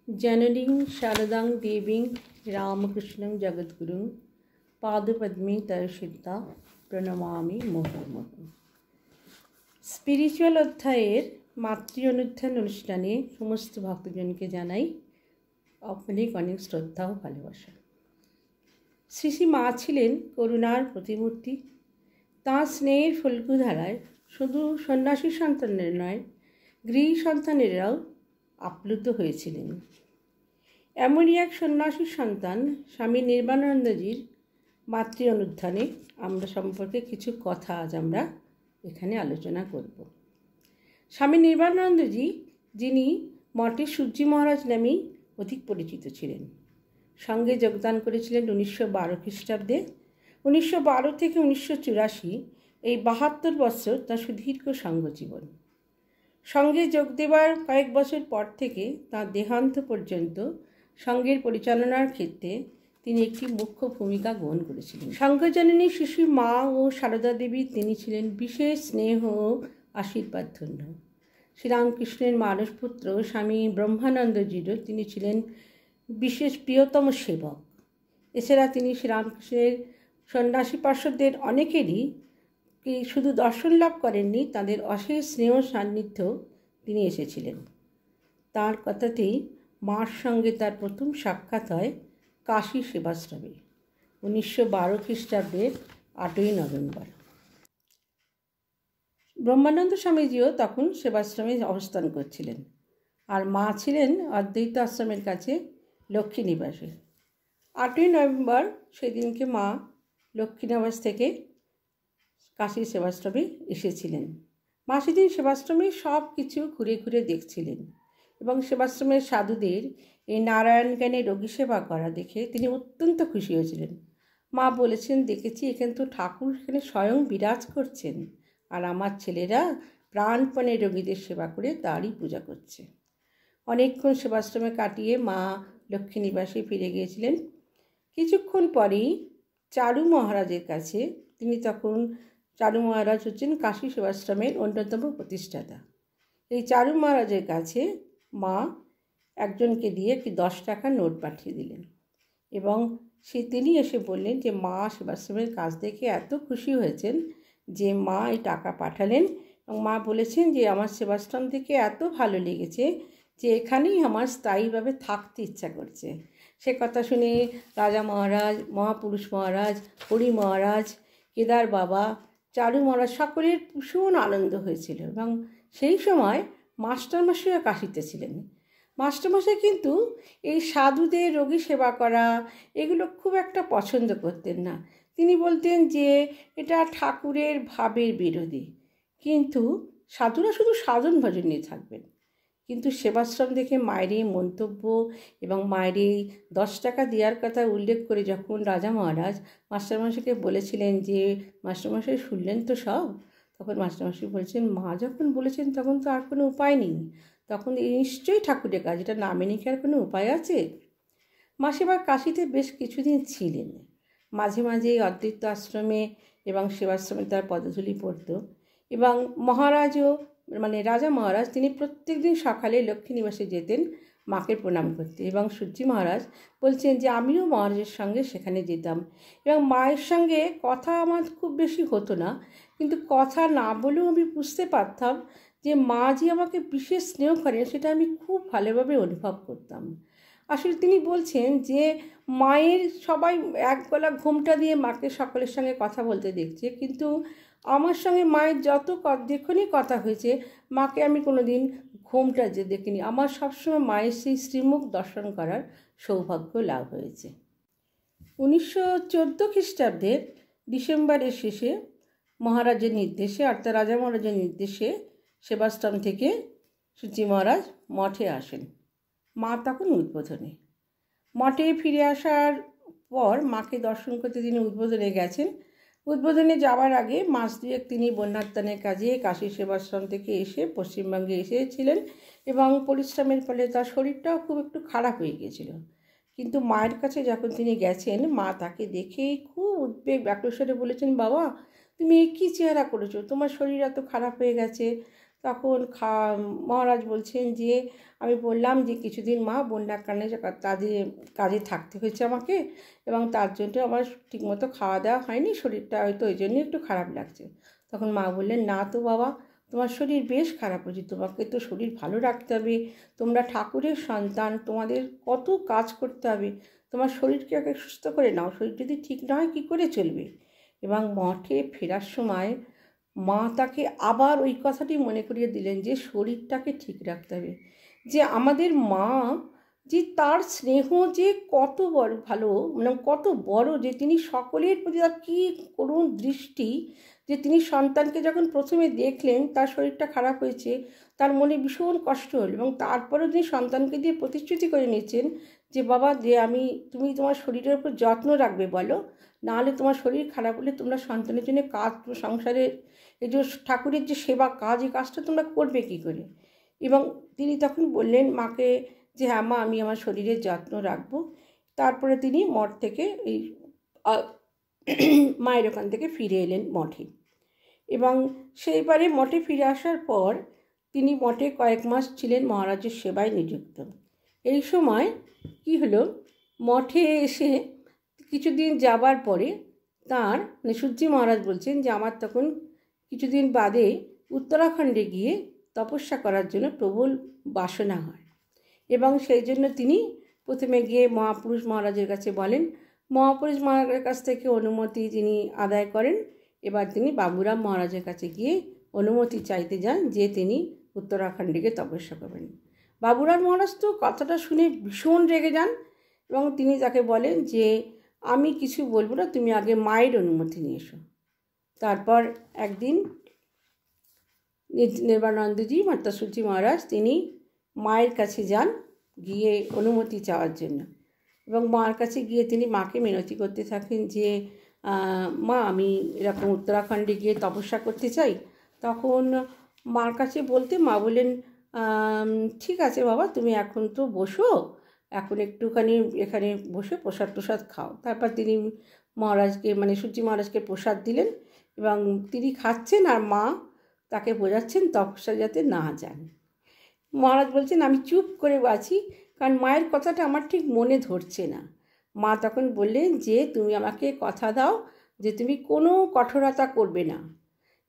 जननीं शारदां देवीं रामकृष्णं जगद्गुरुं पादपद्मे तयसिद्धा প্রণমামি মুহুর্মুহু। স্পিরিচুয়াল অধ্যায়ের মাতৃ অনুধ্যান অনুষ্ঠানে সমস্ত ভক্তজনকে জানাই অনেক অনেক শ্রদ্ধা ও ভালোবাসা। শ্রী শ্রী মা ছিলেন করুণার প্রতিমূর্তি। তাঁর স্নেহের ফল্গুধারায় শুধু সন্ন্যাসী সন্তানের নয়, গৃহী সন্তানেরাও আপ্লুত হয়েছিলেন। এমনই এক সন্ন্যাসী সন্তান স্বামী নির্বাণানন্দজির মাতৃ অনুধ্যানে আমরা সম্পর্কে কিছু কথা আজ আমরা এখানে আলোচনা করব। স্বামী নির্বাণানন্দজি, যিনি মঠের সূর্যি মহারাজ নামেই অধিক পরিচিত ছিলেন, সঙ্গে যোগদান করেছিলেন 1912 খ্রিস্টাব্দে। 1912 থেকে 1984 এই 72 বছর তাঁর সুদীর্ঘ সঙ্গজীবন। সঙ্গে যোগ দেওয়ার কয়েক বছর পর থেকে তাঁর দেহান্ত পর্যন্ত সঙ্গের পরিচালনার ক্ষেত্রে তিনি একটি মুখ্য ভূমিকা গ্রহণ করেছিলেন। সঙ্ঘজননী শিশু মা ও সারদা দেবী তিনি ছিলেন বিশেষ স্নেহ ও আশীর্বাদ ধন্য। শ্রীরামকৃষ্ণের মানসপুত্র স্বামী ব্রহ্মানন্দজিরও তিনি ছিলেন বিশেষ প্রিয়তম সেবক। এছাড়া তিনি শ্রীরামকৃষ্ণের সন্ন্যাসী পার্শ্বদের অনেকেরই শুধু দর্শন লাভ করেননি, তাদের অশেষ স্নেহ সান্নিধ্য তিনি এসেছিলেন। তাঁর কথাতেই মার সঙ্গে তার প্রথম সাক্ষাৎ হয় কাশী সেবাশ্রমে 1912 খ্রিস্টাব্দের 8ই নভেম্বর। ব্রহ্মানন্দ স্বামীজিও তখন সেবাশ্রমে অবস্থান করছিলেন, আর মা ছিলেন অদ্বৈত আশ্রমের কাছে লক্ষ্মীনিবাসে। 8ই নভেম্বর সেদিনকে মা লক্ষ্মীনিবাস থেকে কাশী সেবাশ্রমে এসেছিলেন। মা সেদিন সেবাশ্রমে সব কিছু ঘুরে ঘুরে দেখছিলেন এবং সেবাশ্রমের সাধুদের এই নারায়ণ জ্ঞানে রোগী সেবা করা দেখে তিনি অত্যন্ত খুশি হয়েছিলেন। মা বলেছেন, দেখেছি এখানে তো ঠাকুর এখানে স্বয়ং বিরাজ করছেন, আর আমার ছেলেরা প্রাণপণে রোগীদের সেবা করে তারই পূজা করছে। অনেকক্ষণ সেবাশ্রমে কাটিয়ে মা লক্ষ্মীনিবাসে ফিরে গিয়েছিলেন। কিছুক্ষণ পরেই চারু মহারাজের কাছে, তিনি তখন চারু মহারাজ হচ্ছেন কাশী সেবাশ্রমের অন্যতম প্রতিষ্ঠাতা। এই চারু মহারাজের কাছে মা একজনকে দিয়ে একটি 10 টাকার নোট পাঠিয়ে দিলেন এবং তিনি এসে বললেন যে মা সেবাশ্রমের কাজ দেখে এত খুশি হয়েছেন যে মা এই টাকা পাঠালেন এবং মা বলেছেন যে আমার সেবাশ্রম থেকে এত ভালো লেগেছে যে এখানেই আমার স্থায়ীভাবে থাকতে ইচ্ছা করছে। সে কথা শুনে রাজা মহারাজ, মহাপুরুষ মহারাজ, হরি মহারাজ, কেদার বাবা, চারু মহারাজ সকলের ভীষণ আনন্দ হয়েছিল এবং সেই সময় মাস্টারমশাইও কাশিতে ছিলেন। মাস্টারমশাই কিন্তু এই সাধুদের রোগী সেবা করা এগুলো খুব একটা পছন্দ করতেন না। তিনি বলতেন যে এটা ঠাকুরের ভাবের বিরোধী, কিন্তু সাধুরা শুধু সাধন ভজন নিয়ে থাকবেন। কিন্তু সেবাশ্রম দেখে মায়ের এই মন্তব্য এবং মায়ের এই 10 টাকা দেওয়ার কথা উল্লেখ করে যখন রাজা মহারাজ মাস্টারমশাইকে বলেছিলেন যে মাস্টারমশাই শুনলেন তো সব, তখন মাস্টারমশাই বলছেন মা যখন বলেছেন তখন তো আর কোনো উপায় নেই, তখন নিশ্চয়ই ঠাকুরের কাজ, এটা না মেনে কি আর কোনো উপায় আছে? মা সেবার কাশীতে বেশ কিছুদিন ছিলেন। মাঝে মাঝে অদ্বৈত আশ্রমে এবং সেবাশ্রমে তার পদধূলি পড়ত এবং মহারাজও মানে রাজা মহারাজ তিনি প্রত্যেক দিন সকালে লক্ষ্মীনিবাসে যেতেন মাকে প্রণাম করতে এবং সূর্যি মহারাজ বলছেন যে আমিও মহারাজের সঙ্গে সেখানে যেতাম এবং মায়ের সঙ্গে কথা আমার খুব বেশি হতো না, কিন্তু কথা না বলেও আমি বুঝতে পারতাম যে মা যে আমাকে বিশেষ স্নেহ করেন সেটা আমি খুব ভালোভাবে অনুভব করতাম। আসলে তিনি বলছেন যে মায়ের সবাই এক গলা ঘোমটা দিয়ে মাকে সকলের সঙ্গে কথা বলতে দেখছে, কিন্তু আমার সঙ্গে মায়ের যখনই কথা হয়েছে মাকে আমি কোনো দিন ঘোমটা যে দেখিনি। আমার সবসময় মায়ের সেই শ্রীমুখ দর্শন করার সৌভাগ্য লাভ হয়েছে। 1914 খ্রিস্টাব্দের ডিসেম্বরের শেষে মহারাজের নির্দেশে অর্থাৎ রাজা মহারাজের নির্দেশে সেবাশ্রম থেকে সূর্যি মহারাজ মঠে আসেন। মা তখন উদ্বোধনে। মঠে ফিরে আসার পর মাকে দর্শন করতে তিনি উদ্বোধনে গেছেন। উদ্বোধনে যাওয়ার আগে মাস দুয়েক তিনি বন্যাত্রাণের কাজে কাশী সেবাশ্রম থেকে এসে পশ্চিমবঙ্গে এসেছিলেন এবং পরিশ্রমের ফলে তার শরীরটাও খুব একটু খারাপ হয়ে গিয়েছিল। কিন্তু মায়ের কাছে যখন তিনি গেছেন, মা তাকে দেখেই খুব উদ্বেগ ব্যাকুল স্বরে বলেছেন, বাবা তুমি কী চেহারা করেছো, তোমার শরীর এত খারাপ হয়ে গেছে। তখন মহারাজ বলছেন যে আমি বললাম যে কিছুদিন মা বন্যার কারণে কাজে থাকতে হয়েছে আমাকে, এবং তার জন্য আমার ঠিকমতো খাওয়া দাওয়া হয়নি, শরীরটা হয়তো ওই জন্যই একটু খারাপ লাগছে। তখন মা বললেন, না তো বাবা, তোমার শরীর বেশ খারাপ হয়েছে, তোমাকে তো শরীর ভালো রাখতে হবে, তোমরা ঠাকুরের সন্তান, তোমাদের কত কাজ করতে হবে, তোমার শরীরকে আগে সুস্থ করে নাও, শরীর যদি ঠিক না হয় কী করে চলবে। এবং মঠে ফেরার সময় মা তাকে আবার ওই কথাটি মনে করিয়ে দিলেন যে শরীরটাকে ঠিক রাখতে হবে, যে আমাদের মা যে তার স্নেহ যে কত বড় ভালো, মানে কত বড়, যে তিনি সকলের প্রতি তার কী করুণ দৃষ্টি, যে তিনি সন্তানকে যখন প্রথমে দেখলেন তার শরীরটা খারাপ হয়েছে, তার মনে ভীষণ কষ্ট হল, এবং তারপরেও তিনি সন্তানকে দিয়ে প্রতিশ্রুতি করে নিয়েছেন যে বাবা, যে তুমি তোমার শরীরের উপর যত্ন রাখবে বলো, নাহলে তোমার শরীর খারাপ হলে তোমরা সন্তানের জন্য কাজ, সংসারের এই যে ঠাকুরের যে সেবা কাজ, এই কাজটা তোমরা করবে কী করে। এবং তিনি তখন বললেন মাকে যে হ্যাঁ মা, আমি আমার শরীরের যত্ন রাখবো। তারপরে তিনি মঠ থেকে এই মায়ের ওখান থেকে ফিরে এলেন মঠে, এবং সেইবারে মঠে ফিরে আসার পর তিনি মঠে কয়েক মাস ছিলেন, মহারাজের সেবায় নিযুক্ত। এই সময় কি হলো, মঠে এসে কিছুদিন যাবার পরে তাঁর সূর্যি মহারাজ বলছেন যে আমার তখন কিছুদিন বাদে উত্তরাখণ্ডে গিয়ে তপস্যা করার জন্য প্রবল বাসনা হয়, এবং সেই জন্য তিনি প্রথমে গিয়ে মহাপুরুষ মহারাজের কাছে বলেন। মহাপুরুষ মহারাজের কাছ থেকে অনুমতি তিনি আদায় করেন। এবার তিনি বাবুরাম মহারাজের কাছে গিয়ে অনুমতি চাইতে যান যে তিনি উত্তরাখণ্ডে গিয়ে তপস্যা করবেন। বাবুরাম মহারাজ তো কথাটা শুনে ভীষণ রেগে যান, এবং তিনি তাকে বলেন যে আমি কিছু বলবো না, তুমি আগে মায়ের অনুমতি নিয়ে এসো। তারপর একদিন নির্বাণানন্দজি মাতা সূর্যি মহারাজ তিনি মায়ের কাছে যান গিয়ে অনুমতি চাওয়ার জন্য, এবং মার কাছে গিয়ে তিনি মাকে মিনতি করতে থাকেন যে মা, আমি এরকম উত্তরাখণ্ডে গিয়ে তপস্যা করতে চাই। তখন মার কাছে বলতে মা বলেন, ঠিক আছে বাবা, তুমি এখন তো বসো, এখন একটুখানি এখানে বসে প্রসাদ টসাদ খাও। তারপর তিনি মহারাজকে, মানে সূর্যি মহারাজকে প্রসাদ দিলেন, এবং তিনি খাচ্ছেন আর মা তাকে বোঝাচ্ছেন তপস্যা যাতে না যান। মহারাজ বলছেন আমি চুপ করে আছি, কারণ মায়ের কথাটা আমার ঠিক মনে ধরছে না। মা তখন বললেন যে তুমি আমাকে কথা দাও যে তুমি কোনো কঠোরতা করবে না,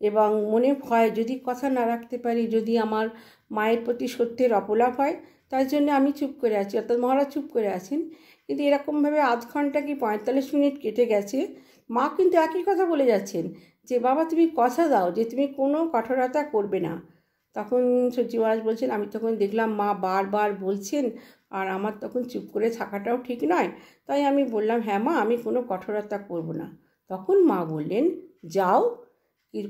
এবং মনে হয় যদি কথা না রাখতে পারি, যদি আমার মায়ের প্রতি সত্যের অপলাপ হয়, তার জন্য আমি চুপ করে আছি। অর্থাৎ মহারাজ চুপ করে আছেন। কিন্তু এরকমভাবে আধ ঘন্টা কি 45 মিনিট কেটে গেছে, মা কিন্তু একই কথা বলে যাচ্ছেন যে বাবা তুমি কথা দাও যে তুমি কোনো কঠোরতা করবে না। তখন সূর্যি মহারাজ বলছেন, আমি তখন দেখলাম মা বারবার বলছেন, আর আমার তখন চুপ করে থাকাটাও ঠিক নয়, তাই আমি বললাম হ্যাঁ মা, আমি কোনো কঠোরতা করব না। তখন মা বললেন, যাও,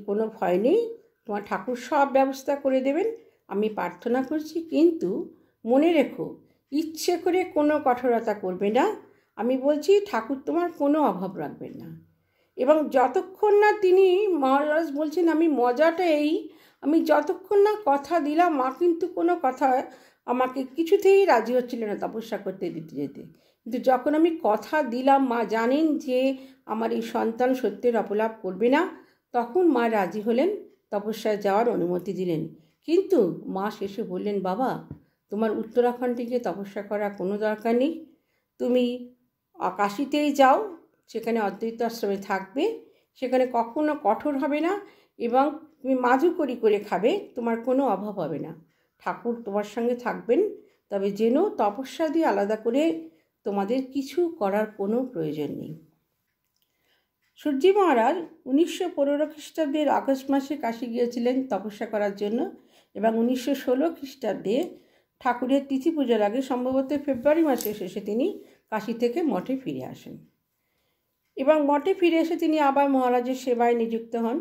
কোনো ভয় নেই, তোমার ঠাকুর সব ব্যবস্থা করে দেবেন, আমি প্রার্থনা করছি, কিন্তু মনে রেখো ইচ্ছে করে কোনো কঠোরতা করবে না, আমি বলছি ঠাকুর তোমার কোনো অভাব রাখবেন না। এবং যতক্ষণ না তিনি, মহারাজ বলছেন আমি মজাটা এই, আমি যতক্ষণ না কথা দিলাম, মা কিন্তু কোনো কথা আমাকে কিছুতেই রাজি হচ্ছিল না তপস্যা করতে দিতে যেতে, কিন্তু যখন আমি কথা দিলাম, মা জানেন যে আমার এই সন্তান সত্যের অপলাপ করবে না, তখন মা রাজি হলেন, তপস্যায় যাওয়ার অনুমতি দিলেন। কিন্তু মা শেষে বললেন, বাবা তোমার উত্তরাখণ্ডে গিয়ে তপস্যা করা কোনো দরকার নেই, তুমি কাশীতেই যাও, সেখানে অদ্বৈত আশ্রমে থাকবে, সেখানে কখনো কঠোর হবে না, এবং তুমি মাজুকরি করে খাবে, তোমার কোনো অভাব হবে না, ঠাকুর তোমার সঙ্গে থাকবেন। তবে যেন তপস্যা দিয়ে আলাদা করে তোমাদের কিছু করার কোনো প্রয়োজন নেই। সূর্যি মহারাজ 1915 খ্রিস্টাব্দের আগস্ট মাসে কাশী গিয়েছিলেন তপস্যা করার জন্য, এবং 1916 খ্রিস্টাব্দে ঠাকুরের তিথি পূজার আগে, সম্ভবত ফেব্রুয়ারি মাসে শেষে তিনি কাশী থেকে মঠে ফিরে আসেন, এবং মঠে ফিরে এসে তিনি আবার মহারাজের সেবায় নিযুক্ত হন।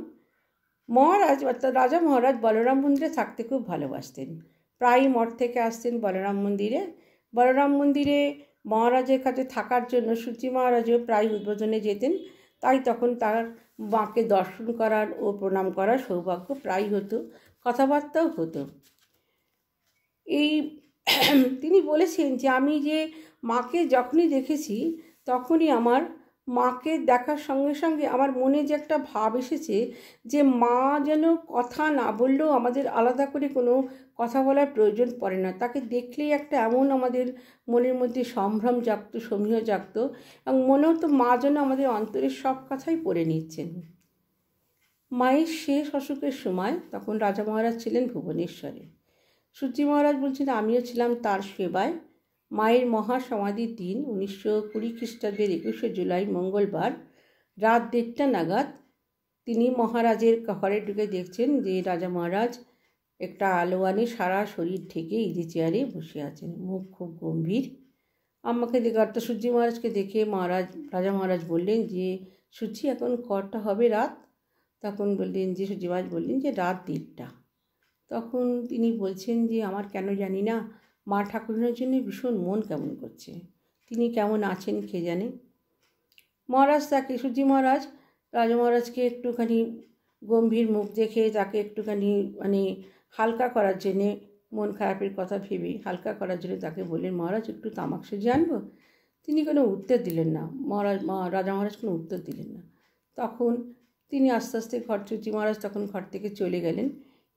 মহারাজ অর্থাৎ রাজা মহারাজ বলরাম মন্দিরে থাকতে খুব ভালোবাসতেন, প্রায়ই মঠ থেকে আসতেন বলরাম মন্দিরে। বলরাম মন্দিরে মহারাজের কাছে থাকার জন্য সূর্যি মহারাজও প্রায় উদ্বোধনে যেতেন, তাই তখন তার মাকে দর্শন করার ও প্রণাম করার সৌভাগ্য প্রায় হতো, কথাবার্তাও হতো। এই তিনি বলেছেন যে আমি যে মাকে যখনই দেখেছি তখনই আমার মাকে দেখার সঙ্গে সঙ্গে আমার মনে যে একটা ভাব এসেছে যে মা যেন কথা না বললেও আমাদের আলাদা করে কোনো কথা বলার প্রয়োজন পড়ে না। তাকে দেখলেই একটা এমন আমাদের মনের মধ্যে সম্ভ্রম জাগতো, সমীহ জাগতো, এবং মনে হতো মা যেন আমাদের অন্তরের সব কথাই পড়ে নিচ্ছেন। মায়ের শেষ অসুখের সময় তখন রাজা মহারাজ ছিলেন ভুবনেশ্বরে। সূর্যি মহারাজ বলছেন আমিও ছিলাম তার সেবায়। মায়ের মহাসমাধির দিন 1920 খ্রিস্টাব্দের 21শে জুলাই মঙ্গলবার রাত 1:30 নাগাদ তিনি মহারাজের ঘরে ঢুকে দেখছেন যে রাজা মহারাজ একটা আলোয়ানে সারা শরীর ঢেকে ইজি চেয়ারে বসে আছেন, মুখ খুব গম্ভীর। আমাকে দেখে অর্থাৎ সূর্যি মহারাজকে দেখে রাজা মহারাজ বললেন যে সূর্যি এখন কটা হবে রাত? তখন বললেন যে সূর্যি মহারাজ বললেন যে রাত 1:30। তখন তিনি বলছেন যে আমার কেন জানি না মা ঠাকুরনের জন্য ভীষণ মন কেমন করছে, তিনি কেমন আছেন কে জানে। মহারাজ তাকে সূর্যি মহারাজ রাজা মহারাজকে একটুখানি গম্ভীর মুখ দেখে তাকে একটুখানি হালকা করার জন্যে, মন খারাপের কথা ভেবে হালকা করার জন্য তাকে বললেন মহারাজ একটু তামাক সেজে আনবো? তিনি কোনো উত্তর দিলেন না। রাজা মহারাজ কোনো উত্তর দিলেন না। তখন তিনি আস্তে আস্তে সূর্যি মহারাজ তখন ঘর থেকে চলে গেলেন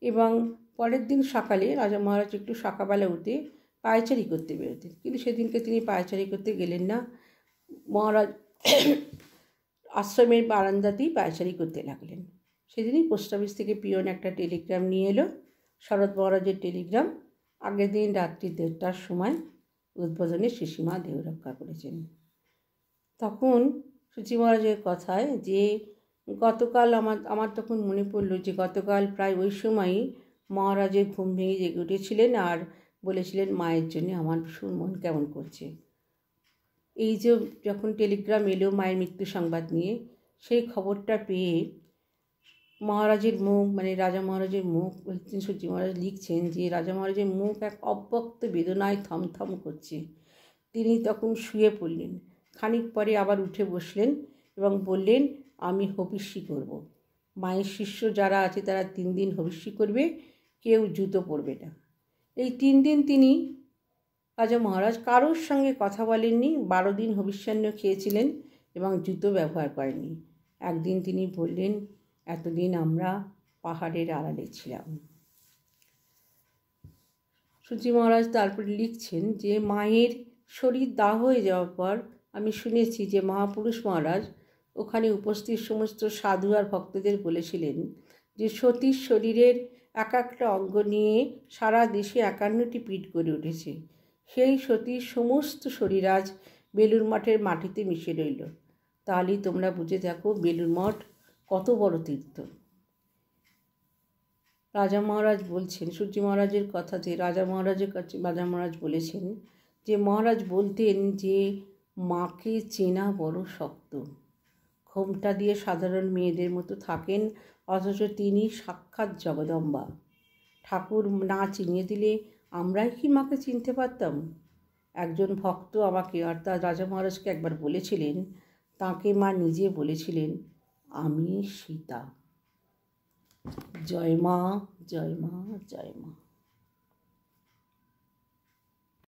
এবং পরের দিন সকালে রাজা মহারাজ একটু সকালবেলা উঠে পায়চারি করতে বেরোতেন, কিন্তু সেদিনকে তিনি পায়চারি করতে গেলেন না। মহারাজ আশ্রমের বারান্দাতেই পায়চারি করতে লাগলেন। সেদিনই পোস্ট অফিস থেকে পিয়ন একটা টেলিগ্রাম নিয়ে এলো, শরৎ মহারাজের টেলিগ্রাম। আগের দিন রাত্রি 1:30টার সময় উদ্বোধনে শিশিমা দেহ রক্ষা করেছেন। তখন সূর্যি মহারাজের কথায় যে গতকাল আমার তখন মনে পড়ল যে গতকাল প্রায় ওই সময়ই মহারাজের ঘুম ভেঙে জেগে উঠেছিলেন আর বলেছিলেন মায়ের জন্য আমার ভীষণ মন কেমন করছে। এই যে যখন টেলিগ্রাম এলো মায়ের মৃত্যু সংবাদ নিয়ে, সেই খবরটা পেয়ে মহারাজের মুখ রাজা মহারাজের মুখ বলছেন, সূর্যি মহারাজ লিখছেন যে রাজা মহারাজের মুখ এক অব্যক্ত বেদনায় থমথম করছে। তিনি তখন শুয়ে পড়লেন। খানিক পরে আবার উঠে বসলেন এবং বললেন আমি হবিষ্যি করব। মায়ের শিষ্য যারা আছে তারা 3 দিন হবিষ্যি করবে, কেউ জুতো পরবে না। এই 3 দিন তিনি রাজা মহারাজ কারোর সঙ্গে কথা বলেননি, 12 দিন হবিষ্যান্ন খেয়েছিলেন এবং জুতো ব্যবহার করেননি। একদিন তিনি বললেন এতদিন আমরা পাহাড়ের আড়ালে ছিলাম। সূর্যি মহারাজ তারপরে লিখছেন যে মায়ের শরীর দাহ হয়ে যাওয়ার পর আমি শুনেছি যে মহাপুরুষ মহারাজ ওখানে উপস্থিত সমস্ত সাধু আর ভক্তদের বলেছিলেন যে সতীর শরীরের এক একটা অঙ্গ নিয়ে সারা দেশে 51টি পীঠ গড়ে উঠেছে। সেই সতীর সমস্ত শরীর আজ বেলুড় মঠের মাটিতে মিশে রইল। তাহলেই তোমরা বুঝে দেখো বেলুড় মঠ কত বড় তীর্থ। রাজা মহারাজ বলছেন সূর্যি মহারাজের কথাতে রাজা মহারাজের কাছে রাজা মহারাজ বলেছেন যে মহারাজ বলতেন যে মাকে চেনা বড় শক্ত। ঘোমটা দিয়ে সাধারণ মেয়েদের মতো থাকেন, অথচ তিনি সাক্ষাৎ জগদম্বা। ঠাকুর না চিনিয়ে দিলে আমরাই কি মাকে চিনতে পারতাম? একজন ভক্ত আমাকে অর্থাৎ রাজা মহারাজকে একবার বলেছিলেন, তাকে মা নিজে বলেছিলেন আমি সীতা। জয় মা, জয় মা, জয় মা।